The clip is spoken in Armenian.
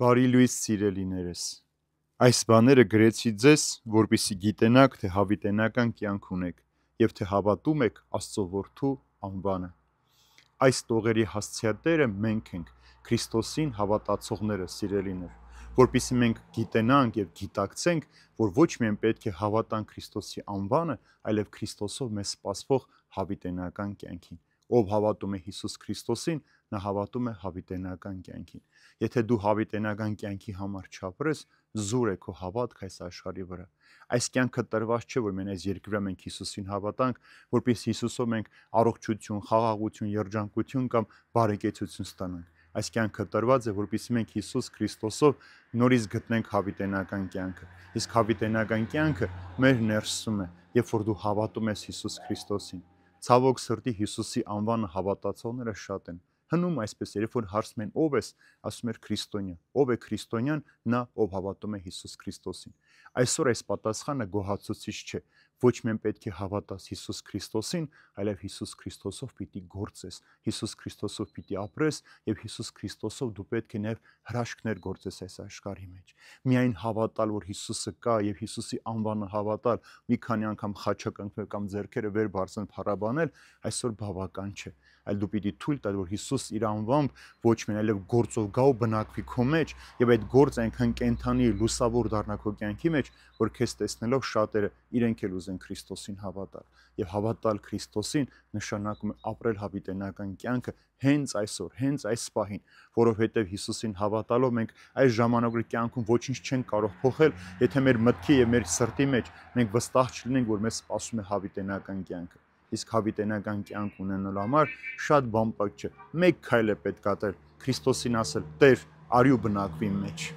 Բարի լույս սիրելիներս, այս բաները գրեցի ձեզ, որպեսզի գիտենաք, թե հավիտենական կյանք ունեք և թե հավատում եք Աստծո Որդու անվանը։ Այս տողերի հասցեատերը մենք ենք, Քրիստոսին հավատացողները, սիրելիներ, որպեսզի մենք գիտենանք և գիտակցենք, որ ոչ միայն պետք է հավատանք Քրիստոսի անվանը, այլև Քրիստոսով մեզ սպասվող հավիտենական կյանքին։ Ով հավատում է Հիսուս Քրիստոսին, նա հավատում է հավիտենական կյանքին։ Եթե դու հավիտենական կյանքի համար չապրես, զուր է քո հավատքը այս աշխարհի վրա։ Այս կյանքը տրված չէ, որ մենք այս երկրում մենք Հիսուսին հավատանք, որպեսզի Հիսուսով մենք առողջություն, խաղաղություն, երջանկություն կամ բարեկեցություն ստանանք։ Այս կյանքը տրված է, որպեսզի մենք Հիսուս Քրիստոսով նորից գտնենք հավիտենական կյանքը։ Իսկ հավիտենական կյանքը մեր ներսում է, երբ որ դու հավատում ես Հիսուս Քրիստոսին։ Ցավոք սրտի Հիսուսի անվանը հավատացողները շատ են։ Հնում այսպես, երբ որ հարցնում են ով ես, ասում էր քրիստոնյա։ Ով է քրիստոնյան, նա ով հավատում է Հիսուս Քրիստոսին։ Այսօր այս պատասխանը գոհացուցիչ չէ։ Ոչ միայն պետք է հավատաս Հիսուս Քրիստոսին, այլև Հիսուս Քրիստոսով պիտի գործես, Հիսուս Քրիստոսով պիտի ապրես եւ Հիսուս Քրիստոսով դու պետք է նաեւ հրաշքներ գործես այս աշխարհի մեջ։ Միայն հավատալ, որ Հիսուսը կա եւ Հիսուսի անվանը հավատալ, մի քանի անգամ խաչակնքվել կամ ձեռքերը վեր բարձրան փառաբանել, այսօր բավական չէ։ Այլ դու պիտի թույլ տալ, որ Հիսուս իր անվամբ ոչ միայն այլև գործով գա ու բնակվի քո մեջ եւ այդ գործը այնքան կենթանի լուսավոր դառնա քո կյանքի մեջ, որ քեզ տեսնելով շատերը իրենք էլ ուզեն Քրիստոսին հավատալ։ Եվ հավատալ Քրիստոսին նշանակում է ապրել հավիտենական կյանքը հենց այսօր, հենց այս պահին, որովհետև Հիսուսին հավատալով մենք այս ժամանակի կյանքում ոչինչ չենք կարող փոխել, եթե մեր մտքի եւ մեր սրտի մեջ մենք վստահ չլինենք, որ մեզ սպասում է հավիտենական կյանքը։ Իսկ հավիտենական կյանք ունենալու համար շատ բան պետք չէ։ Մեկ քայլ է պետք անել, Քրիստոսին ասել. Տեր, արի ու բնակվի իմ մեջ։